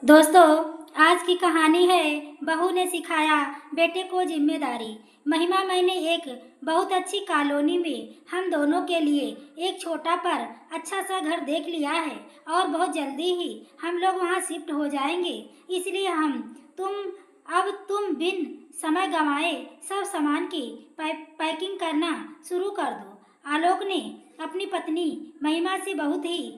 दोस्तों, आज की कहानी है बहू ने सिखाया बेटे को जिम्मेदारी। महिमा, मैंने एक बहुत अच्छी कॉलोनी में हम दोनों के लिए एक छोटा पर अच्छा सा घर देख लिया है और बहुत जल्दी ही हम लोग वहाँ शिफ्ट हो जाएंगे। इसलिए तुम बिन समय गंवाए सब सामान की पैकिंग करना शुरू कर दो। आलोक ने अपनी पत्नी महिमा से बहुत ही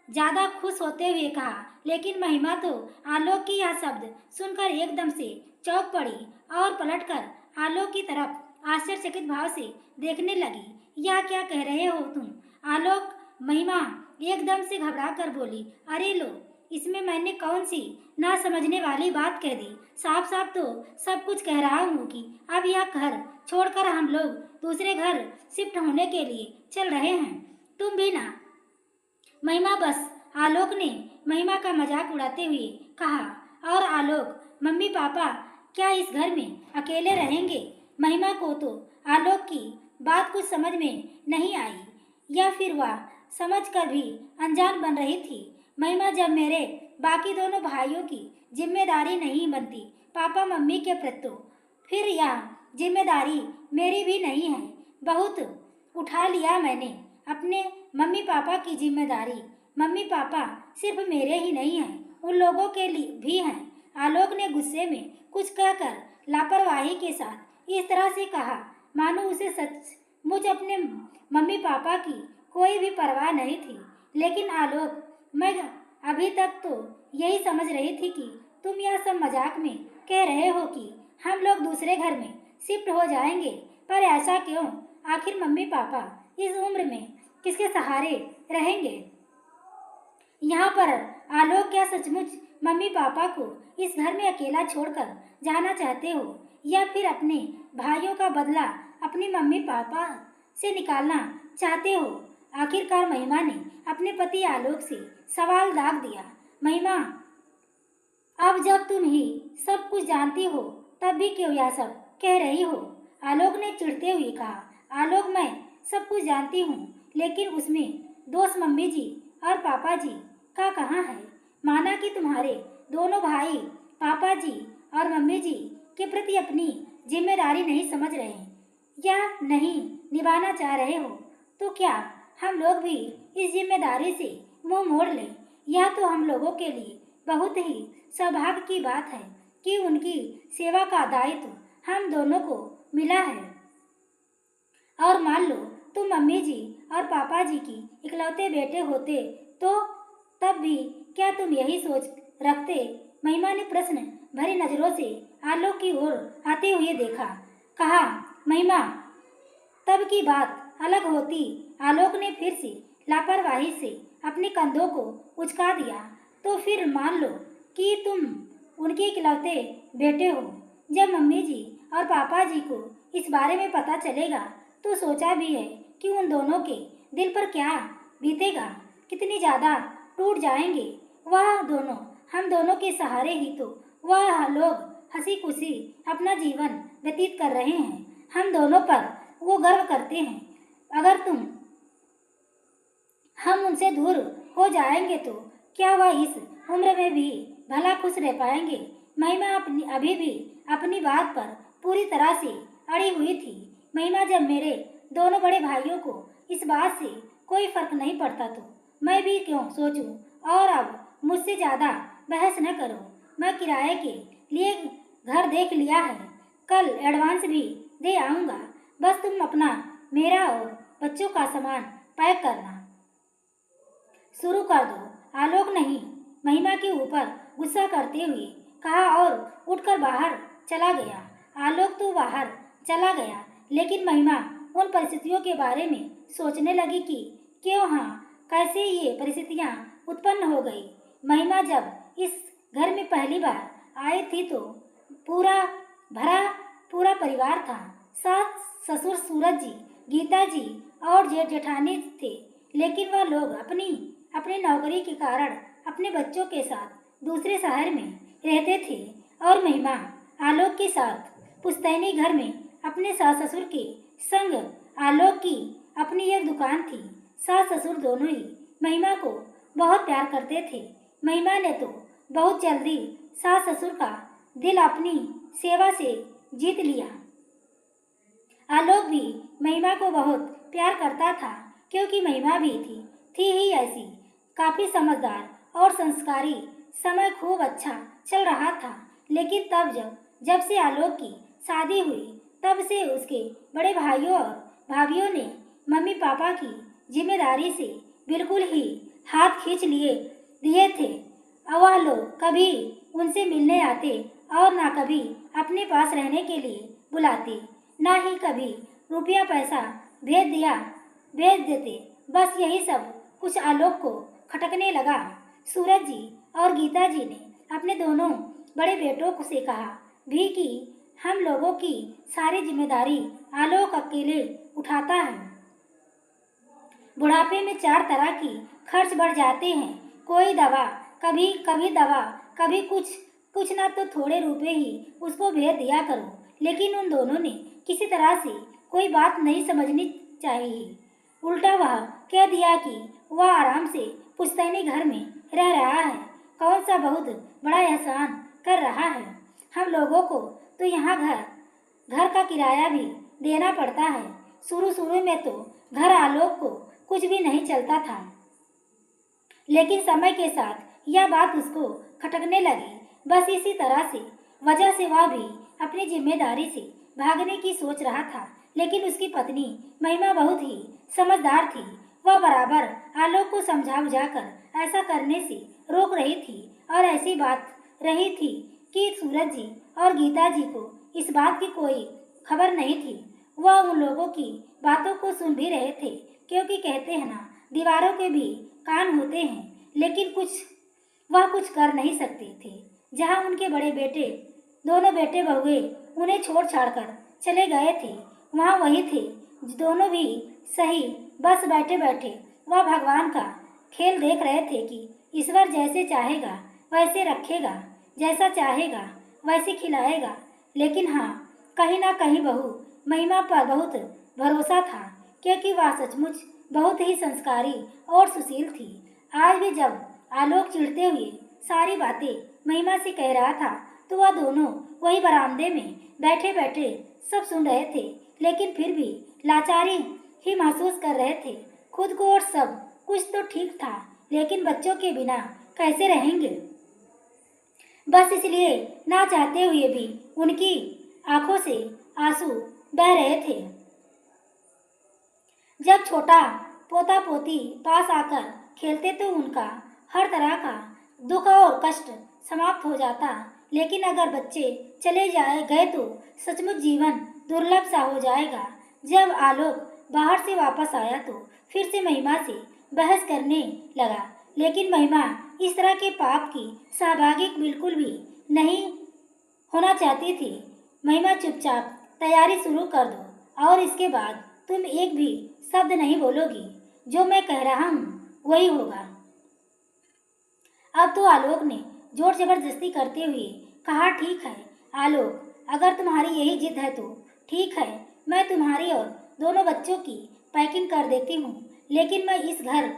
ज्यादा खुश होते हुए कहा, लेकिन महिमा तो आलोक की यह शब्द सुनकर एकदम से चौंक पड़ी और पलटकर आलोक की तरफ आश्चर्यचकित भाव से देखने लगी। यह क्या कह रहे हो तुम आलोक? महिमा एकदम से घबरा कर बोली, अरे लो, इसमें मैंने कौन सी ना समझने वाली बात कह दी। साफ साफ तो सब कुछ कह रहा हूँ कि अब यह घर छोड़कर हम लोग दूसरे घर शिफ्ट होने के लिए चल रहे हैं। तुम भी ना। महिमा बस। आलोक ने महिमा का मजाक उड़ाते हुए कहा। और आलोक, मम्मी पापा क्या इस घर में अकेले रहेंगे? महिमा को तो आलोक की बात कुछ समझ में नहीं आई, या फिर वह समझ कर भी अनजान बन रही थी। महिमा, जब मेरे बाकी दोनों भाइयों की जिम्मेदारी नहीं बनती पापा मम्मी के प्रति, तो फिर यह जिम्मेदारी मेरी भी नहीं है। बहुत उठा लिया मैंने अपने मम्मी पापा की जिम्मेदारी। मम्मी पापा सिर्फ मेरे ही नहीं हैं, उन लोगों के लिए भी हैं। आलोक ने गुस्से में कुछ कहकर लापरवाही के साथ इस तरह से कहा मानो उसे सचमुच अपने मम्मी पापा की कोई भी परवाह नहीं थी। लेकिन आलोक, मैं अभी तक तो यही समझ रही थी कि तुम यह सब मजाक में कह रहे हो कि हम लोग दूसरे घर में शिफ्ट हो जाएंगे। पर ऐसा क्यों? आखिर मम्मी पापा इस उम्र में किसके सहारे रहेंगे? यहाँ पर आलोक, क्या सचमुच मम्मी पापा को इस घर में अकेला छोड़कर जाना चाहते हो, या फिर अपने भाइयों का बदला अपनी मम्मी पापा से निकालना चाहते हो? आखिरकार महिमा ने अपने पति आलोक से सवाल दाग दिया। महिमा, अब जब तुम ही सब कुछ जानती हो तब भी क्यों यह सब कह रही हो? आलोक ने चिढ़ते हुए कहा। आलोक, मैं सब कुछ जानती हूँ, लेकिन उसमें दोस्त मम्मी जी और पापा जी का कहाँ है? माना कि तुम्हारे दोनों भाई पापा जी और मम्मी जी के प्रति अपनी जिम्मेदारी नहीं समझ रहे या नहीं निभाना चाह रहे हो, तो क्या हम लोग भी इस जिम्मेदारी से मुंह मोड़ लें? यह तो हम लोगों के लिए बहुत ही सौभाग्य की बात है कि उनकी सेवा का दायित्व हम दोनों को मिला है। और मान लो तुम मम्मी जी और पापा जी की इकलौते बेटे होते, तो तब भी क्या तुम यही सोच रखते? महिमा ने प्रश्न भरी नजरों से आलोक की ओर आते हुए देखा। कहा, महिमा, तब की बात अलग होती। आलोक ने फिर से लापरवाही से अपने कंधों को उचका दिया। तो फिर मान लो कि तुम उनके इकलौते बेटे हो। जब मम्मी जी और पापा जी को इस बारे में पता चलेगा तो सोचा भी है कि उन दोनों के दिल पर क्या बीतेगा, कितनी ज़्यादा टूट जाएंगे वह दोनों। हम दोनों के सहारे ही तो वह लोग हंसी खुशी अपना जीवन व्यतीत कर रहे हैं। हम दोनों पर वो गर्व करते हैं। अगर हम उनसे दूर हो जाएंगे तो क्या वह इस उम्र में भी भला खुश रह पाएंगे? महिमा अभी भी अपनी बात पर पूरी तरह से अड़ी हुई थी। महिमा, जब मेरे दोनों बड़े भाइयों को इस बात से कोई फर्क नहीं पड़ता तो मैं भी क्यों सोचूं? और अब मुझसे ज़्यादा बहस न करो। मैं किराए के लिए घर देख लिया है, कल एडवांस भी दे आऊँगा। बस तुम अपना, मेरा और बच्चों का सामान पैक करना शुरू कर दो। आलोक नहीं, महिमा के ऊपर गुस्सा करते हुए कहा और उठकर बाहर चला गया। आलोक तो बाहर चला गया, लेकिन महिमा उन परिस्थितियों के बारे में सोचने लगी कि क्यों, हाँ, कैसे ये परिस्थितियाँ उत्पन्न हो गई। महिमा जब इस घर में पहली बार आई थी तो पूरा भरा पूरा परिवार था। सास ससुर सूरज जी, गीता जी और जेठानी थे। लेकिन वह लोग अपनी नौकरी के कारण अपने बच्चों के साथ दूसरे शहर में रहते थे और महिमा आलोक के साथ पुश्तैनी घर में अपने सास ससुर के संग। आलोक की अपनी एक दुकान थी। सास ससुर दोनों ही महिमा को बहुत प्यार करते थे। महिमा ने तो बहुत जल्दी सास ससुर का दिल अपनी सेवा से जीत लिया। आलोक भी महिमा को बहुत प्यार करता था, क्योंकि महिमा भी थी ही ऐसी, काफी समझदार और संस्कारी। समय खूब अच्छा चल रहा था, लेकिन तब जब से आलोक की शादी हुई, तब से उसके बड़े भाइयों और भाभीियों ने मम्मी पापा की जिम्मेदारी से बिल्कुल ही हाथ खींच दिए थे। और वह लोग कभी उनसे मिलने आते और ना कभी अपने पास रहने के लिए बुलाते, ना ही कभी रुपया पैसा भेज देते। बस यही सब कुछ आलोक को खटकने लगा। सूरज जी और गीता जी ने अपने दोनों बड़े बेटों से कहा भी कि हम लोगों की सारी जिम्मेदारी आलोक अकेले उठाता है। बुढ़ापे में 4 तरह की खर्च बढ़ जाते हैं, कोई दवा, कभी कभी दवा, कभी कुछ ना तो थोड़े रुपए ही उसको भेज दिया करो। लेकिन उन दोनों ने किसी तरह से कोई बात नहीं समझनी चाहिए। उल्टा वह कह दिया कि वह आराम से पुश्तैनी घर में रह रहा है, कौन सा बहुत बड़ा एहसान कर रहा है। हम लोगों को तो यहाँ घर का किराया भी देना पड़ता है। शुरू में तो घर आलोक को कुछ भी नहीं चलता था, लेकिन समय के साथ यह बात उसको खटकने लगी। बस इसी वजह से वह भी अपनी जिम्मेदारी से भागने की सोच रहा था। लेकिन उसकी पत्नी महिमा बहुत ही समझदार थी। वह बराबर आलोक को समझा बुझाकर ऐसा करने से रोक रही थी। और ऐसी बात रही थी कि सूरज जी और गीता जी को इस बात की कोई खबर नहीं थी। वह उन लोगों की बातों को सुन भी रहे थे, क्योंकि कहते हैं ना, दीवारों के भी कान होते हैं। लेकिन वह कुछ कर नहीं सकते थे। जहाँ उनके बड़े बेटे, दोनों बेटे बहुए उन्हें छोड़ छाड़ कर चले गए थे, वहाँ वही थे दोनों भी सही। बस बैठे बैठे वह भगवान का खेल देख रहे थे कि ईश्वर जैसे चाहेगा वैसे रखेगा, जैसा चाहेगा वैसे खिलाएगा। लेकिन हाँ, कहीं ना कहीं बहू महिमा पर बहुत भरोसा था, क्योंकि वह सचमुच बहुत ही संस्कारी और सुशील थी। आज भी जब आलोक चिढ़ते हुए सारी बातें महिमा से कह रहा था, तो वह दोनों वही बरामदे में बैठे बैठे सब सुन रहे थे, लेकिन फिर भी लाचारी ही महसूस कर रहे थे खुद को। और सब कुछ तो ठीक था, लेकिन बच्चों के बिना कैसे रहेंगे। बस इसलिए ना चाहते हुए भी उनकी आंखों से आंसू बह रहे थे। जब छोटा पोता पोती पास आकर खेलते तो उनका हर तरह का दुख और कष्ट समाप्त हो जाता। लेकिन अगर बच्चे चले गए तो सचमुच जीवन दुर्लभ सा हो जाएगा। जब आलोक बाहर से वापस आया तो फिर से महिमा से बहस करने लगा, लेकिन महिमा इस तरह के पाप की सहभागी बिल्कुल भी नहीं होना चाहती थी। महिमा, चुपचाप तैयारी शुरू कर दो और इसके बाद तुम एक भी शब्द नहीं बोलोगी। जो मैं कह रहा हूँ वही होगा। अब तो आलोक ने जोर जबरदस्ती करते हुए कहा, ठीक है आलोक, अगर तुम्हारी यही जिद है तो ठीक है, मैं तुम्हारी और दोनों बच्चों की पैकिंग कर देती हूँ। लेकिन मैं इस घर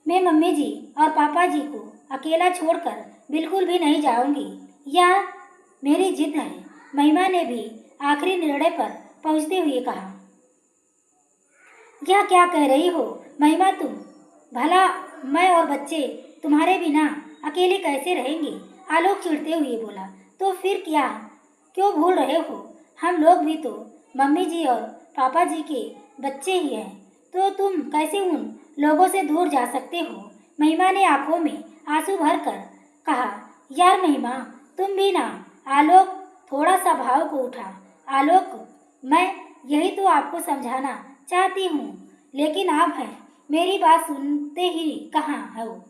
में मम्मी जी और पापा जी को अकेला छोड़कर बिल्कुल भी नहीं जाऊंगी। यह मेरी जिद है। महिमा ने भी आखिरी निर्णय पर पहुंचते हुए कहा। यह क्या कह रही हो महिमा तुम? भला मैं और बच्चे तुम्हारे बिना अकेले कैसे रहेंगे? आलोक चिढ़ते हुए बोला। तो फिर क्या, क्यों भूल रहे हो? हम लोग भी तो मम्मी जी और पापा जी के बच्चे ही हैं, तो तुम कैसे उन लोगों से दूर जा सकते हो? महिमा ने आंखों में आंसू भर कर कहा। यार महिमा, तुम भी ना। आलोक थोड़ा सा भाव को उठा। आलोक, मैं यही तो आपको समझाना चाहती हूँ, लेकिन आप हैं मेरी बात सुनते ही कहाँ हो,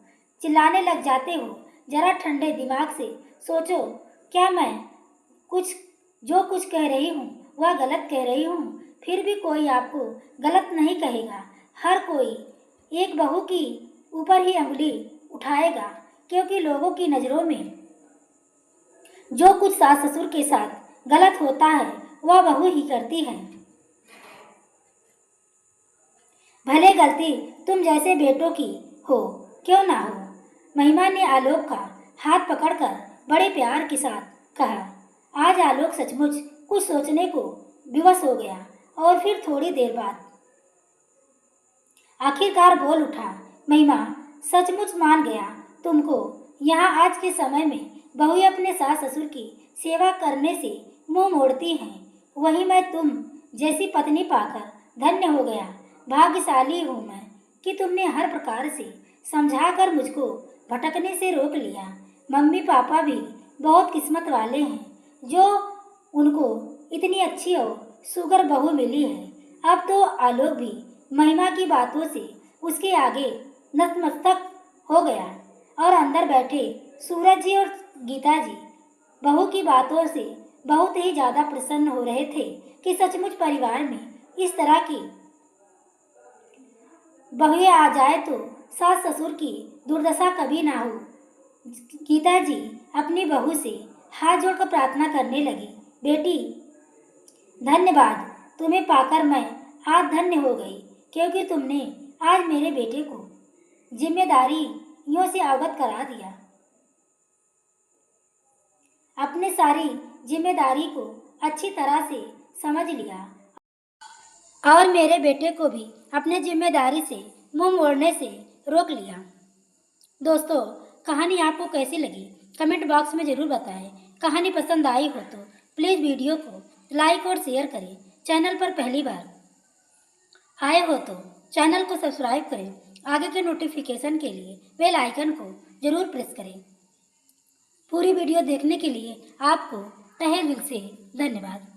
चिल्लाने लग जाते हो। जरा ठंडे दिमाग से सोचो, क्या मैं जो कुछ कह रही हूँ वह गलत कह रही हूँ? फिर भी कोई आपको गलत नहीं कहेगा। हर कोई एक बहू की ऊपर ही अंगुली उठाएगा, क्योंकि लोगों की नज़रों में जो कुछ सास ससुर के साथ गलत होता है वह बहू ही करती है, भले गलती तुम जैसे बेटों की हो क्यों ना हो। महिमा ने आलोक का हाथ पकड़कर बड़े प्यार के साथ कहा। आज आलोक सचमुच कुछ सोचने को विवश हो गया और फिर थोड़ी देर बाद आखिरकार बोल उठा। महिमा, सचमुच मान गया तुमको। यहाँ आज के समय में बहुएं अपने सास ससुर की सेवा करने से मुंह मोड़ती हैं, वहीं मैं तुम जैसी पत्नी पाकर धन्य हो गया। भाग्यशाली हूँ मैं कि तुमने हर प्रकार से समझाकर मुझको भटकने से रोक लिया। मम्मी पापा भी बहुत किस्मत वाले हैं जो उनको इतनी अच्छी और सुगर बहू मिली है। अब तो आलोक भी महिमा की बातों से उसके आगे नतमस्तक हो गया और अंदर बैठे सूरज जी और गीता जी बहू की बातों से बहुत ही ज़्यादा प्रसन्न हो रहे थे कि सचमुच परिवार में इस तरह की बहुएं आ जाए तो सास ससुर की दुर्दशा कभी ना हो। गीता जी अपनी बहू से हाथ जोड़कर प्रार्थना करने लगी। बेटी, धन्यवाद, तुम्हें पाकर मैं आज धन्य हो गई, क्योंकि तुमने आज मेरे बेटे को जिम्मेदारियों से अवगत करा दिया। अपने सारी जिम्मेदारी को अच्छी तरह से समझ लिया और मेरे बेटे को भी अपने जिम्मेदारी से मुंह मोड़ने से रोक लिया। दोस्तों, कहानी आपको कैसी लगी कमेंट बॉक्स में ज़रूर बताएं। कहानी पसंद आई हो तो प्लीज़ वीडियो को लाइक और शेयर करें। चैनल पर पहली बार आए हो तो चैनल को सब्सक्राइब करें। आगे के नोटिफिकेशन के लिए बेल आइकन को ज़रूर प्रेस करें। पूरी वीडियो देखने के लिए आपको तहे दिल से धन्यवाद।